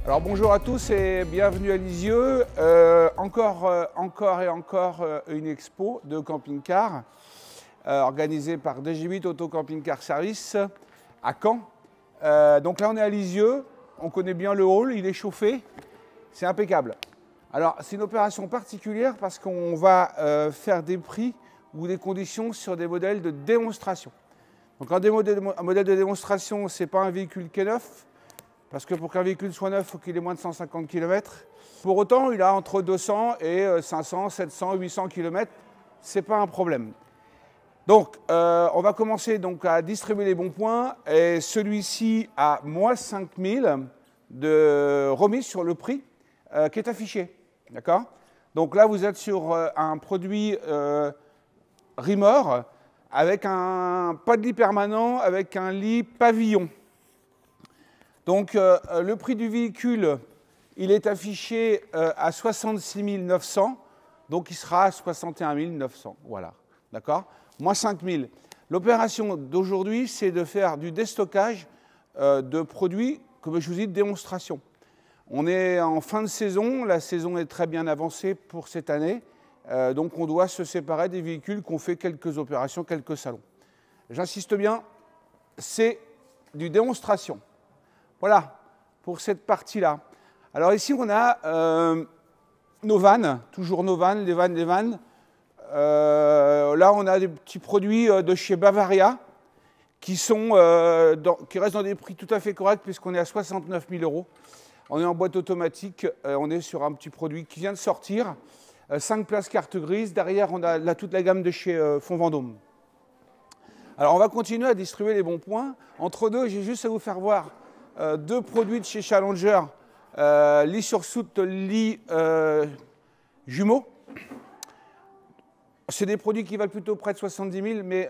Alors bonjour à tous et bienvenue à Lisieux. Encore une expo de camping-car organisée par DG8 Auto Camping Car Service à Caen. Donc là on est à Lisieux, on connaît bien le hall, il est chauffé, c'est impeccable. Alors c'est une opération particulière parce qu'on va faire des prix ou des conditions sur des modèles de démonstration. Donc un modèle de démonstration, ce n'est pas un véhicule qui est neuf. Parce que pour qu'un véhicule soit neuf, il faut qu'il ait moins de 150 km. Pour autant, il a entre 200 et 500, 700, 800 km. Ce n'est pas un problème. Donc, on va commencer donc à distribuer les bons points. Et celui-ci a moins 5 000 de remise sur le prix qui est affiché. D'accord? Donc là, vous êtes sur un produit Rimor avec pas de lit permanent, avec un lit pavillon. Donc, le prix du véhicule, il est affiché à 66 900, donc il sera à 61 900. Voilà, d'accord? Moins 5 000. L'opération d'aujourd'hui, c'est de faire du déstockage de produits, comme je vous dis, de démonstration. On est en fin de saison, la saison est très bien avancée pour cette année, donc on doit se séparer des véhicules qui ont fait quelques opérations, quelques salons. J'insiste bien, c'est du démonstration. Voilà, pour cette partie-là. Alors ici, on a nos vannes, toujours nos vannes, les vannes. Là, on a des petits produits de chez Bavaria qui restent dans des prix tout à fait corrects puisqu'on est à 69 000 €. On est en boîte automatique, on est sur un petit produit qui vient de sortir. 5 places carte grise. Derrière, on a toute la gamme de chez Fond Vendôme. Alors, on va continuer à distribuer les bons points. Entre deux, j'ai juste à vous faire voir deux produits de chez Challenger, lit sur soute, lit jumeaux. C'est des produits qui valent plutôt près de 70 000, mais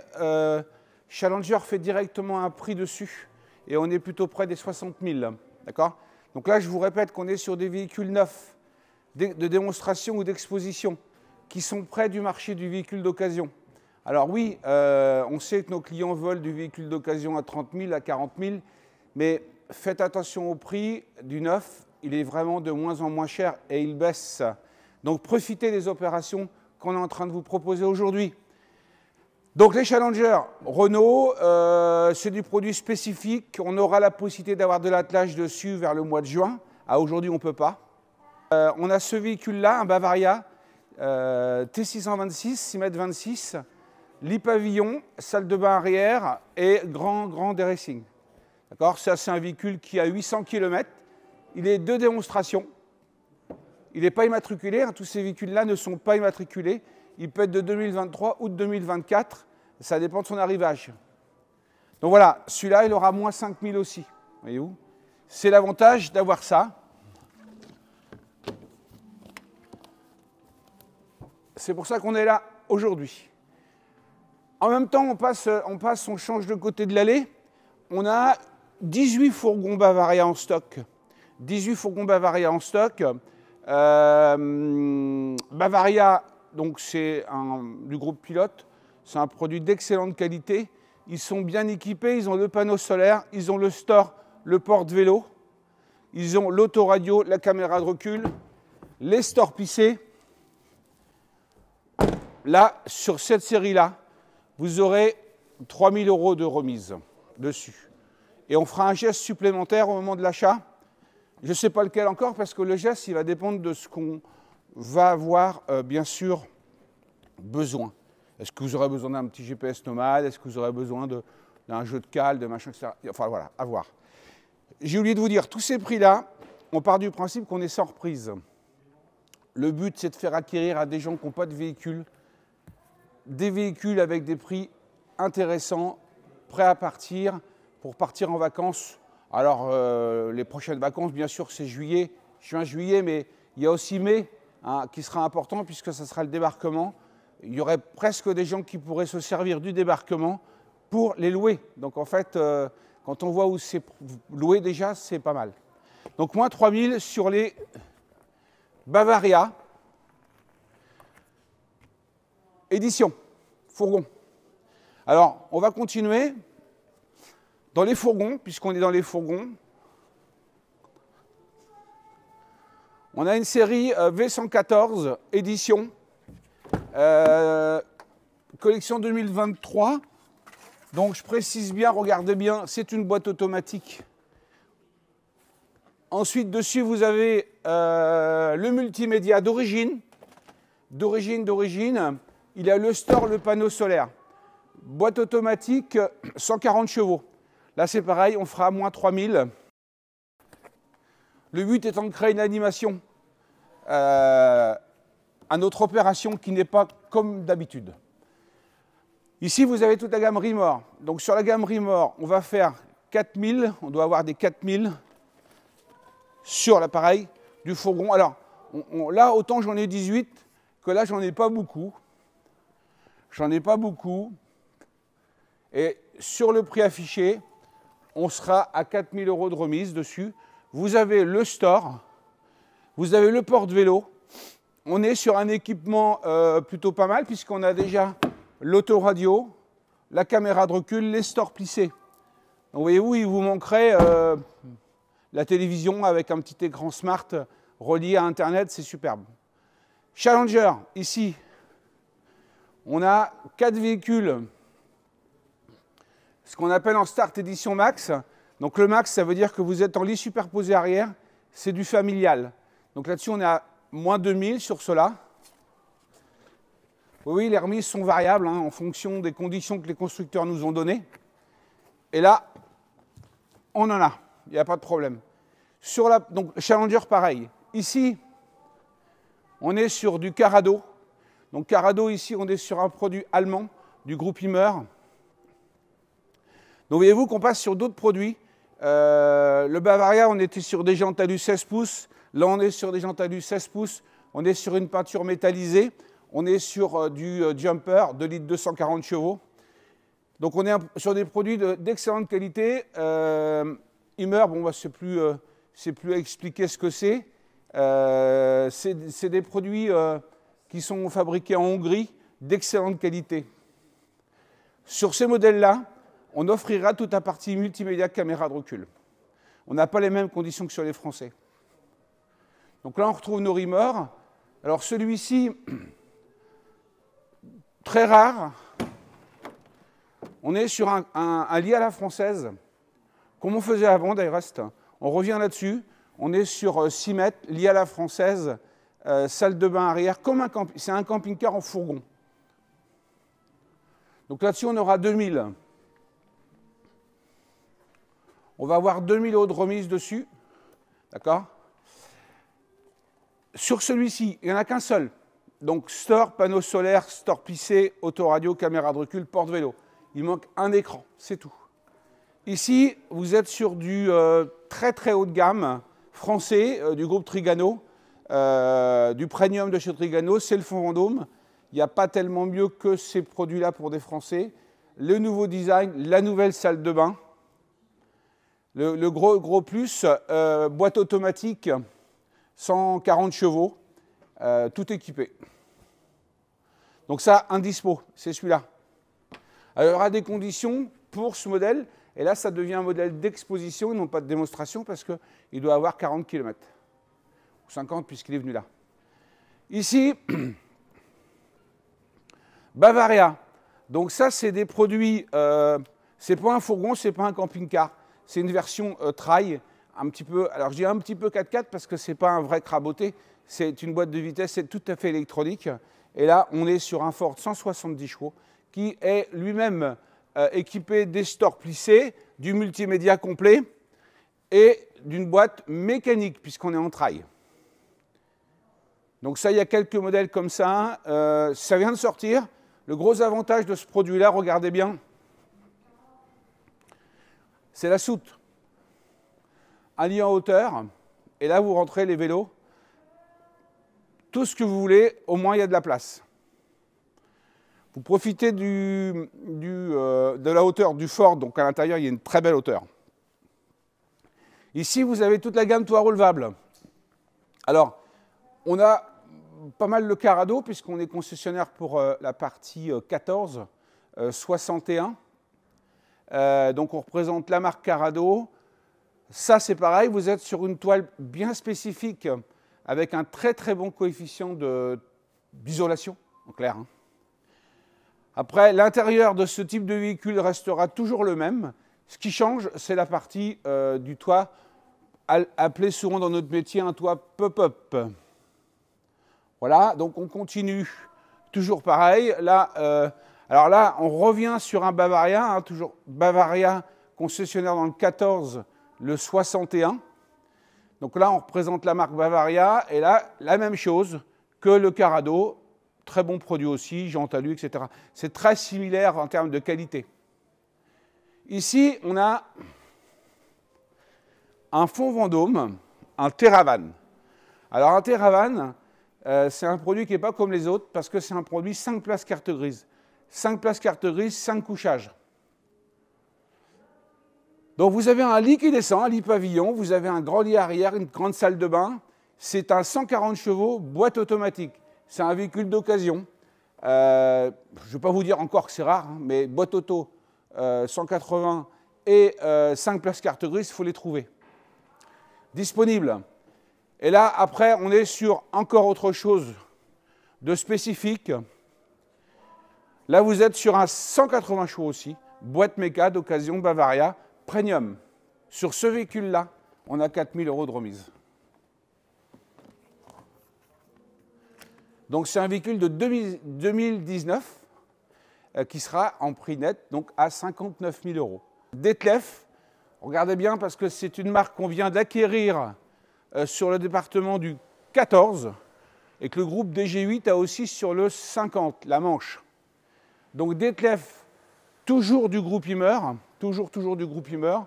Challenger fait directement un prix dessus et on est plutôt près des 60 000. D'accord? Donc là, je vous répète qu'on est sur des véhicules neufs de démonstration ou d'exposition qui sont près du marché du véhicule d'occasion. Alors oui, on sait que nos clients veulent du véhicule d'occasion à 30 000, à 40 000, mais faites attention au prix du neuf, il est vraiment de moins en moins cher et il baisse. Donc profitez des opérations qu'on est en train de vous proposer aujourd'hui. Donc les Challenger Renault, c'est du produit spécifique. On aura la possibilité d'avoir de l'attelage dessus vers le mois de juin. Aujourd'hui, on ne peut pas. On a ce véhicule-là, un Bavaria T626, 6,26 m, lit pavillon, salle de bain arrière et grand déracing. D'accord? Ça, c'est un véhicule qui a 800 km. Il est de démonstration. Il n'est pas immatriculé. Hein. Tous ces véhicules-là ne sont pas immatriculés. Il peut être de 2023 ou de 2024. Ça dépend de son arrivage. Donc voilà, celui-là, il aura moins 5 000 aussi. Voyez-vous? C'est l'avantage d'avoir ça. C'est pour ça qu'on est là aujourd'hui. En même temps, on change de côté de l'allée. On a 18 fourgons Bavaria en stock. 18 fourgons Bavaria en stock. Bavaria, donc c'est du groupe Pilote. C'est un produit d'excellente qualité. Ils sont bien équipés. Ils ont le panneau solaire. Ils ont le store, le porte-vélo. Ils ont l'autoradio, la caméra de recul, les stores pissés. Là, sur cette série-là, vous aurez 3 000 € de remise dessus. Et on fera un geste supplémentaire au moment de l'achat. Je ne sais pas lequel encore, parce que le geste, il va dépendre de ce qu'on va avoir, bien sûr, besoin. Est-ce que vous aurez besoin d'un petit GPS nomade? Est-ce que vous aurez besoin d'un jeu de cale, de machin, etc. Enfin, voilà, à voir. J'ai oublié de vous dire, tous ces prix-là, on part du principe qu'on est sans reprise. Le but, c'est de faire acquérir à des gens qui n'ont pas de véhicule, des véhicules avec des prix intéressants, prêts à partir, pour partir en vacances. Alors, les prochaines vacances, bien sûr, c'est juin, juillet, mais il y a aussi mai qui sera important puisque ce sera le débarquement. Il y aurait presque des gens qui pourraient se servir du débarquement pour les louer. Donc, en fait, quand on voit où c'est loué déjà, c'est pas mal. Donc, moins 3 000 sur les Bavaria. Édition, fourgon. Alors, on va continuer. Dans les fourgons, puisqu'on est dans les fourgons, On a une série V114 édition, collection 2023. Donc je précise bien, regardez bien, c'est une boîte automatique. Ensuite, dessus, vous avez le multimédia d'origine. Il y a le store, le panneau solaire. Boîte automatique, 140 chevaux. Là, c'est pareil, on fera moins 3000. Le but étant de créer une animation à notre opération qui n'est pas comme d'habitude. Ici, vous avez toute la gamme Rimor. Donc, sur la gamme Rimor, on va faire 4000. On doit avoir des 4000 sur l'appareil du fourgon. Alors, là, autant j'en ai 18 que là, j'en ai pas beaucoup. Et sur le prix affiché, on sera à 4000 € de remise dessus. Vous avez le store, vous avez le porte-vélo. On est sur un équipement plutôt pas mal puisqu'on a déjà l'autoradio, la caméra de recul, les stores plissés. Donc voyez-vous, il vous manquerait la télévision avec un petit écran smart relié à Internet, c'est superbe. Challenger, ici, on a 4 véhicules, ce qu'on appelle en Start Edition Max. Donc le Max, ça veut dire que vous êtes en lit superposé arrière, c'est du familial. Donc là-dessus, on est à moins 2000 sur cela. Oui, les remises sont variables en fonction des conditions que les constructeurs nous ont données. Et là, on en a, il n'y a pas de problème. Donc Challenger, pareil. Ici, on est sur du Carado. Donc Carado, ici, on est sur un produit allemand du groupe Immer. Donc voyez-vous qu'on passe sur d'autres produits. Le Bavaria, on était sur des jantes alu 16 pouces. Là, on est sur des jantes alu 16 pouces. On est sur une peinture métallisée. On est sur du jumper, 2 litres 240 chevaux. Donc on est sur des produits d'excellente qualité. Immer, bon, bah, c'est plus à expliquer ce que c'est. C'est des produits qui sont fabriqués en Hongrie, d'excellente qualité. Sur ces modèles-là, on offrira toute la partie multimédia caméra de recul. On n'a pas les mêmes conditions que sur les Français. Donc là, on retrouve nos Rimor. Alors celui-ci, très rare, on est sur un lit à la française, comme on faisait avant d'ailleurs. On revient là-dessus. On est sur 6 mètres, lit à la française, salle de bain arrière, comme c'est un camping-car en fourgon. Donc là-dessus, on aura 2000. On va avoir 2000 € de remise dessus. D'accord? Sur celui-ci, il n'y en a qu'un seul. Donc, store, panneau solaire, store plissé, autoradio, caméra de recul, porte-vélo. Il manque un écran, c'est tout. Ici, vous êtes sur du très très haut de gamme français, du groupe Trigano, du premium de chez Trigano, c'est le fond Vendôme. Il n'y a pas tellement mieux que ces produits-là pour des Français. Le nouveau design, la nouvelle salle de bain. Le gros plus, boîte automatique, 140 chevaux, tout équipé. Donc ça, un dispo, c'est celui-là. Alors, il y aura des conditions pour ce modèle, et là, ça devient un modèle d'exposition et non pas de démonstration, parce qu'il doit avoir 40 km. Ou 50, puisqu'il est venu là. Ici, Bavaria. Donc ça, c'est des produits, c'est pas un fourgon, c'est pas un camping-car. C'est une version trail, un petit peu, alors je dis un petit peu 4x4 parce que c'est pas un vrai craboté, c'est une boîte de vitesse, c'est tout à fait électronique. Et là, on est sur un Ford 170 chevaux qui est lui-même équipé des stores plissés, du multimédia complet et d'une boîte mécanique puisqu'on est en trail. Donc ça, il y a quelques modèles comme ça. Ça vient de sortir. Le gros avantage de ce produit-là, regardez bien, c'est la soute. Un lit en hauteur, et là, vous rentrez les vélos. Tout ce que vous voulez, au moins, il y a de la place. Vous profitez de la hauteur du Ford, donc à l'intérieur, il y a une très belle hauteur. Ici, vous avez toute la gamme toit relevable. Alors, on a pas mal le Carado, puisqu'on est concessionnaire pour la partie 14, 61. Donc on représente la marque Carado. Ça, c'est pareil, vous êtes sur une toile bien spécifique avec un très très bon coefficient d'isolation, en clair. Hein. Après, l'intérieur de ce type de véhicule restera toujours le même. Ce qui change, c'est la partie du toit, appelé souvent dans notre métier un toit pop-up. Voilà, donc on continue, toujours pareil. Là, alors là, on revient sur un Bavaria, hein, toujours Bavaria concessionnaire dans le 14, le 61. Donc là, on représente la marque Bavaria, et là, la même chose que le Carrado, très bon produit aussi, Jean Talus, etc. C'est très similaire en termes de qualité. Ici, on a un fond Vendôme, un Terravan. Alors un Terravan, c'est un produit qui n'est pas comme les autres parce que c'est un produit 5 places carte grise. 5 places carte grise, 5 couchages. Donc vous avez un lit qui descend, un lit pavillon, vous avez un grand lit arrière, une grande salle de bain. C'est un 140 chevaux, boîte automatique. C'est un véhicule d'occasion. Je ne vais pas vous dire encore que c'est rare, hein, mais boîte auto, 180 et 5 places carte grise, il faut les trouver. Disponible. Et là, après, on est sur encore autre chose de spécifique. Là, vous êtes sur un 180 chevaux aussi, boîte méca d'occasion Bavaria, premium. Sur ce véhicule-là, on a 4 000 € de remise. Donc, c'est un véhicule de 2019 qui sera en prix net, donc à 59 000 €. Detlef, regardez bien parce que c'est une marque qu'on vient d'acquérir sur le département du 14 et que le groupe DG8 a aussi sur le 50, la Manche. Donc Detlef, toujours du groupe Immer, toujours du groupe Immer.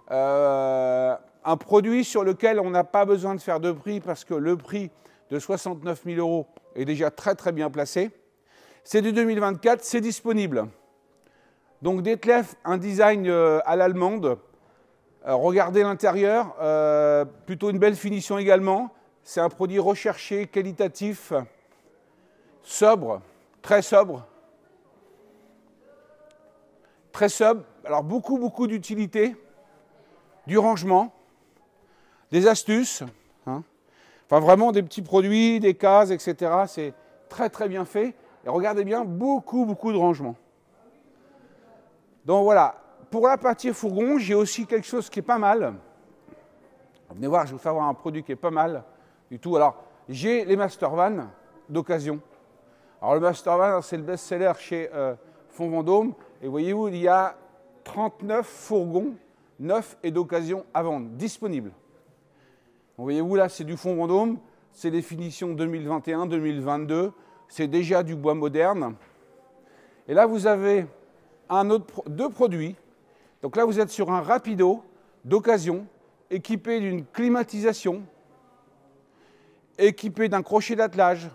Un produit sur lequel on n'a pas besoin de faire de prix parce que le prix de 69 000 € est déjà très très bien placé. C'est du 2024, c'est disponible. Donc Detlef, un design à l'allemande. Regardez l'intérieur, plutôt une belle finition également. C'est un produit recherché, qualitatif, sobre, très sobre. Très sobre. Alors beaucoup d'utilité, du rangement, des astuces. Hein. Enfin vraiment des petits produits, des cases, etc. C'est très très bien fait. Et regardez bien, beaucoup de rangement. Donc voilà. Pour la partie fourgon, j'ai aussi quelque chose qui est pas mal. Venez voir, je vais vous faire voir un produit qui est pas mal du tout. Alors, j'ai les Mastervan d'occasion. Alors, le Mastervan, c'est le best-seller chez Fonds Vendôme. Et voyez-vous, il y a 39 fourgons neufs et d'occasion à vendre, disponibles. Voyez-vous, là, c'est du Fonds Vendôme. C'est des finitions 2021-2022. C'est déjà du bois moderne. Et là, vous avez deux produits. Donc là, vous êtes sur un Rapido d'occasion, équipé d'une climatisation, équipé d'un crochet d'attelage,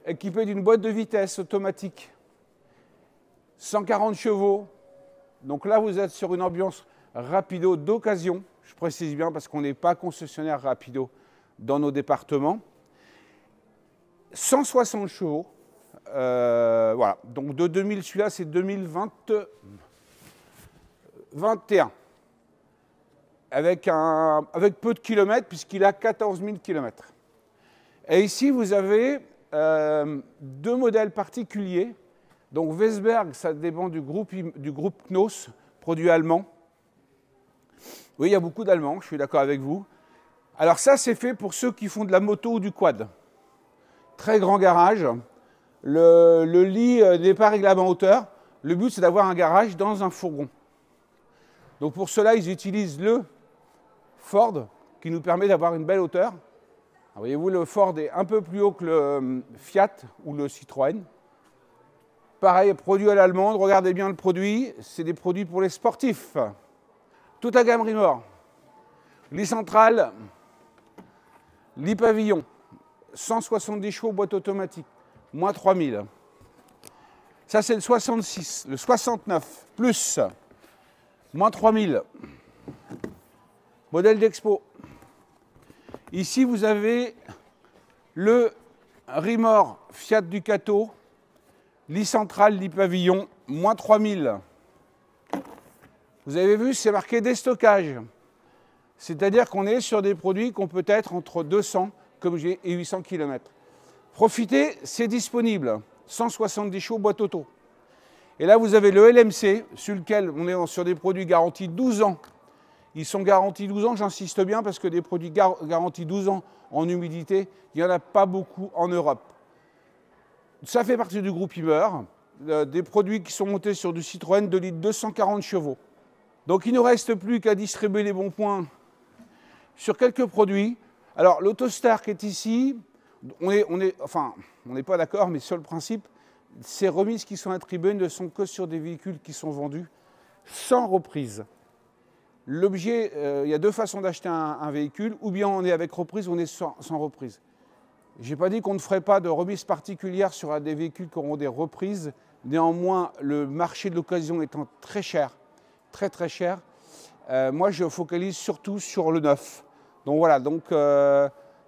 équipé d'une boîte de vitesse automatique, 140 chevaux. Donc là, vous êtes sur une ambiance Rapido d'occasion. Je précise bien parce qu'on n'est pas concessionnaire Rapido dans nos départements. 160 chevaux. Voilà. Donc de 2000, celui-là, c'est 2021. Avec peu de kilomètres, puisqu'il a 14 000 kilomètres. Et ici, vous avez deux modèles particuliers. Donc, Vesberg, ça dépend du groupe Knos, produit allemand. Oui, il y a beaucoup d'Allemands, je suis d'accord avec vous. Alors ça, c'est fait pour ceux qui font de la moto ou du quad. Très grand garage. Le lit n'est pas réglable en hauteur. Le but, c'est d'avoir un garage dans un fourgon. Donc pour cela, ils utilisent le Ford, qui nous permet d'avoir une belle hauteur. Voyez-vous, le Ford est un peu plus haut que le Fiat ou le Citroën. Pareil, produit à l'allemande, regardez bien le produit, c'est des produits pour les sportifs. Toute la gamme Rimor. Lit central, lit pavillon, 170 chevaux, boîte automatique, moins 3000. Ça, c'est le 66, le 69, plus, moins 3000. Modèle d'expo. Ici, vous avez le Rimor Fiat Ducato, lit central, lit pavillon, moins 3000. Vous avez vu, c'est marqué déstockage. C'est-à-dire qu'on est sur des produits qui ont peut-être entre 200 comme j'ai, et 800 km. Profitez, c'est disponible. 170 chevaux boîte auto. Et là, vous avez le LMC, sur lequel on est sur des produits garantis 12 ans. Ils sont garantis 12 ans, j'insiste bien, parce que des produits garantis 12 ans en humidité, il n'y en a pas beaucoup en Europe. Ça fait partie du groupe Imer, des produits qui sont montés sur du Citroën 2 litres 240 chevaux. Donc il ne nous reste plus qu'à distribuer les bons points sur quelques produits. Alors l'Autostar qui est ici, on n'est pas d'accord, mais sur le principe, ces remises qui sont attribuées ne sont que sur des véhicules qui sont vendus sans reprise. L'objet, il y a deux façons d'acheter un véhicule, ou bien on est avec reprise ou on est sans reprise. Je n'ai pas dit qu'on ne ferait pas de remise particulière sur des véhicules qui auront des reprises. Néanmoins, le marché de l'occasion étant très cher, très très cher, moi je focalise surtout sur le neuf. Donc voilà,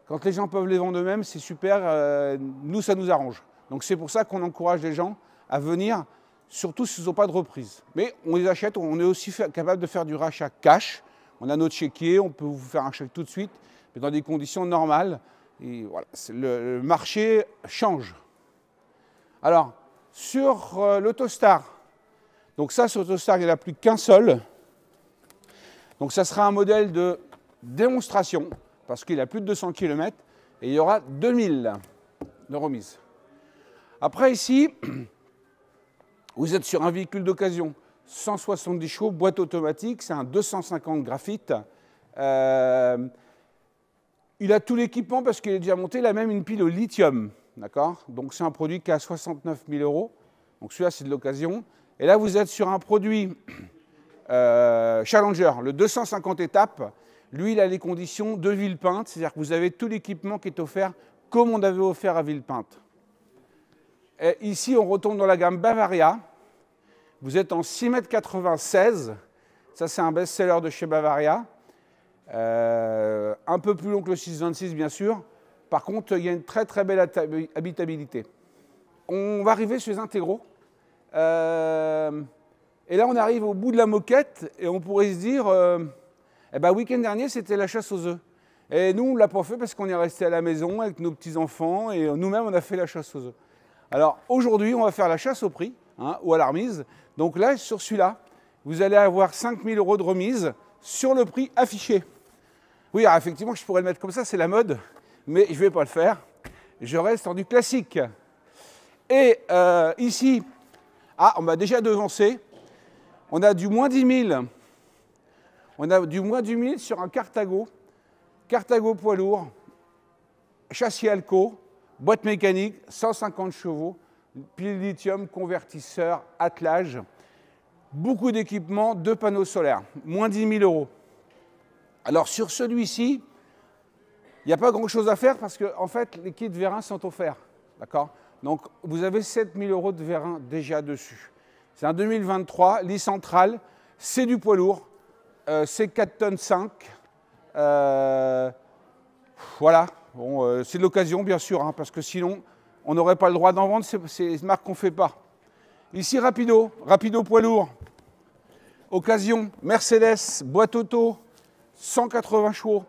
quand les gens peuvent les vendre eux-mêmes, c'est super, nous ça nous arrange. Donc c'est pour ça qu'on encourage les gens à venir, surtout s'ils n'ont pas de reprise. Mais on les achète, on est aussi capable de faire du rachat cash. On a notre chéquier, on peut vous faire un chèque tout de suite, mais dans des conditions normales. Et voilà, le marché change. Alors, sur l'Autostar, donc ça, sur l'Autostar, il n'y en a plus qu'un seul. Donc ça sera un modèle de démonstration, parce qu'il a plus de 200 km, et il y aura 2000 de remise. Après, ici, vous êtes sur un véhicule d'occasion, 170 chevaux, boîte automatique, c'est un 250 graphite. Il a tout l'équipement parce qu'il est déjà monté, il a même une pile au lithium, d'accord? Donc c'est un produit qui a 69 000 €, donc celui-là c'est de l'occasion. Et là vous êtes sur un produit Challenger, le 250 étapes. Lui il a les conditions de Villepinte, c'est-à-dire que vous avez tout l'équipement qui est offert comme on avait offert à Villepinte. Et ici on retourne dans la gamme Bavaria, vous êtes en 6,96 m, ça c'est un best-seller de chez Bavaria. Un peu plus long que le 626 bien sûr. Par contre, il y a une très très belle habitabilité. On va arriver sur les intégraux. Et là, on arrive au bout de la moquette et on pourrait se dire, week-end dernier, c'était la chasse aux œufs. Et nous, on ne l'a pas fait parce qu'on est resté à la maison avec nos petits-enfants et nous-mêmes, on a fait la chasse aux œufs. Alors aujourd'hui, on va faire la chasse au prix, ou à la remise. Donc là, sur celui-là, vous allez avoir 5 000 € de remise sur le prix affiché. Oui, alors effectivement, je pourrais le mettre comme ça, c'est la mode, mais je ne vais pas le faire. Je reste en du classique. Et ici, on m'a déjà devancé. On a du moins 10 000. On a du moins 10 000 sur un Cartago. Cartago poids lourd, châssis Alco, boîte mécanique, 150 chevaux, pile lithium, convertisseur, attelage. Beaucoup d'équipements, 2 panneaux solaires, moins 10 000 €. Alors sur celui-ci, il n'y a pas grand-chose à faire parce que en fait, les kits vérins sont offerts. D'accord? Donc vous avez 7 000 € de vérins déjà dessus. C'est un 2023, lit central, c'est du poids lourd, c'est 4,5 tonnes. Voilà, bon, c'est de l'occasion bien sûr, parce que sinon on n'aurait pas le droit d'en vendre, c'est une marque qu'on ne fait pas. Ici Rapido, Rapido poids lourd, occasion, Mercedes, boîte auto, 180 chevaux.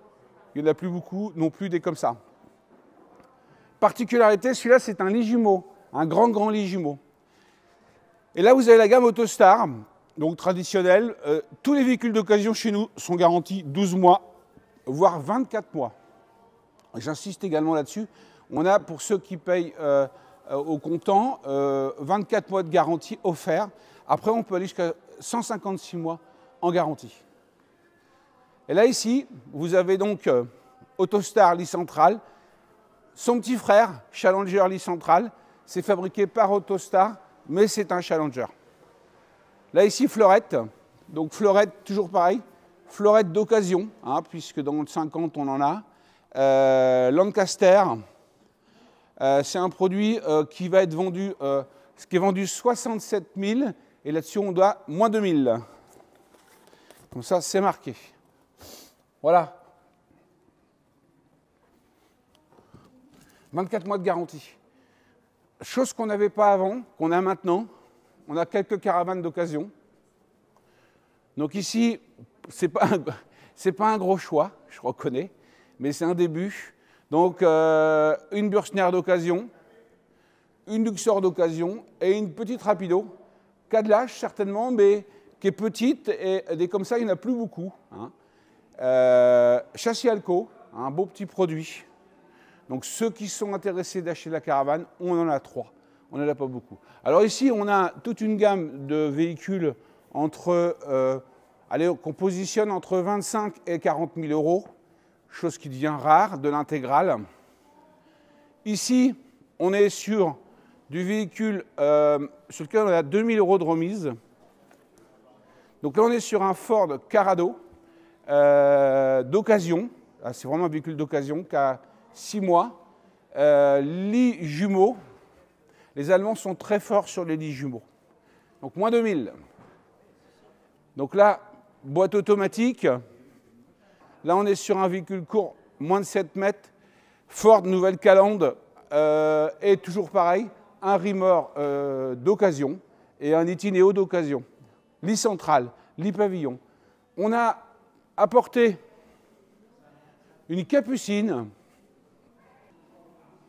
Il n'y en a plus beaucoup, non plus des comme ça. Particularité, celui-là c'est un lit jumeau, un grand lit jumeau. Et là vous avez la gamme Autostar, donc traditionnelle. Tous les véhicules d'occasion chez nous sont garantis 12 mois, voire 24 mois. J'insiste également là-dessus. On a, pour ceux qui payent au comptant, 24 mois de garantie offerts. Après, on peut aller jusqu'à 156 mois en garantie. Et là, ici, vous avez donc Autostar lit central. Son petit frère, Challenger lit central. C'est fabriqué par Autostar, mais c'est un Challenger. Là, ici, Fleurette. Donc, Fleurette, toujours pareil. Fleurette d'occasion, puisque dans le 50, on en a. Lancaster. C'est un produit qui va être vendu, qui est vendu 67 000, et là-dessus, on doit moins 2 000. Comme ça, c'est marqué. Voilà. 24 mois de garantie. Chose qu'on n'avait pas avant, qu'on a maintenant. On a quelques caravanes d'occasion. Donc ici, c'est pas un gros choix, je reconnais, mais c'est un début. Donc, une Burchner d'occasion, une Luxor d'occasion et une petite Rapido, Cadillac certainement, mais qui est petite et des comme ça, il n'y en a plus beaucoup. Hein. Châssis Alco, un beau petit produit. Donc, ceux qui sont intéressés d'acheter la caravane, on en a 3. On n'en a pas beaucoup. Alors ici, on a toute une gamme de véhicules entre, qu'on positionne entre 25 et 40 000 euros, chose qui devient rare, de l'intégrale. Ici, on est sur du véhicule sur lequel on a 2 000 euros de remise. Donc là, on est sur un Ford Carrado d'occasion. C'est vraiment un véhicule d'occasion qui a 6 mois. Lit jumeaux. Les Allemands sont très forts sur les lits jumeaux. Donc moins 2000. Donc là, boîte automatique. Là, on est sur un véhicule court, moins de 7 mètres. Ford Nouvelle Calandre. Et toujours pareil, un Rimor d'occasion et un Itineo d'occasion. Lit central, lit pavillon. On a apporté une Capucine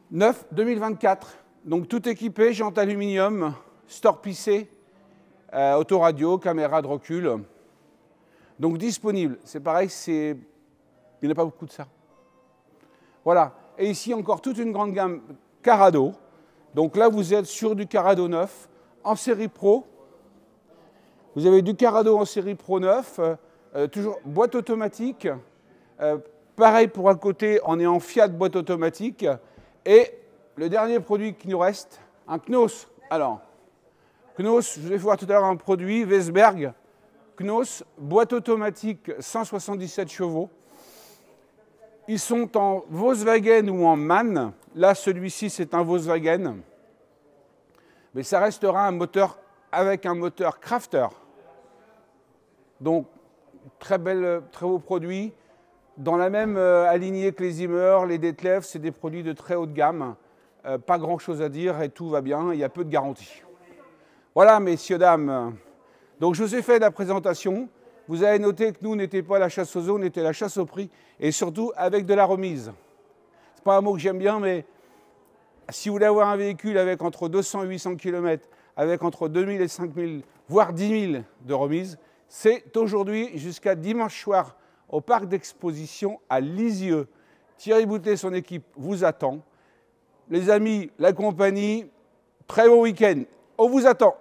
9 2024. Donc tout équipé, jantes aluminium, store pissé, autoradio, caméra de recul. Donc disponible. C'est pareil, il n'y en a pas beaucoup de ça. Voilà. Et ici encore toute une grande gamme Carrado. Donc là, vous êtes sur du Carrado 9 en série Pro. Vous avez du Carrado en série Pro 9, toujours boîte automatique. Pareil pour un côté, on est en Fiat boîte automatique. Et le dernier produit qui nous reste, un Knos. Alors, Knos, je vais voir tout à l'heure un produit, Vesberg. Knos, boîte automatique, 177 chevaux. Ils sont en Volkswagen ou en MAN. Là, celui-ci, c'est un Volkswagen. Mais ça restera un moteur avec un moteur Crafter. Donc, très beau produit. Dans la même alignée que les Zimmer, les Detlef, c'est des produits de très haute gamme. Pas grand-chose à dire et tout va bien. Il y a peu de garantie. Voilà, messieurs, dames. Donc, je vous ai fait la présentation. Vous avez noté que nous, n'étions pas à la chasse aux eaux, on était à la chasse au prix. Et surtout, avec de la remise. Ce n'est pas un mot que j'aime bien, mais si vous voulez avoir un véhicule avec entre 200 et 800 km, avec entre 2000 et 5000, voire 10 000 de remise, c'est aujourd'hui jusqu'à dimanche soir au parc d'exposition à Lisieux. Thierry Boutet et son équipe vous attend. Les amis, la compagnie, très bon week-end. On vous attend.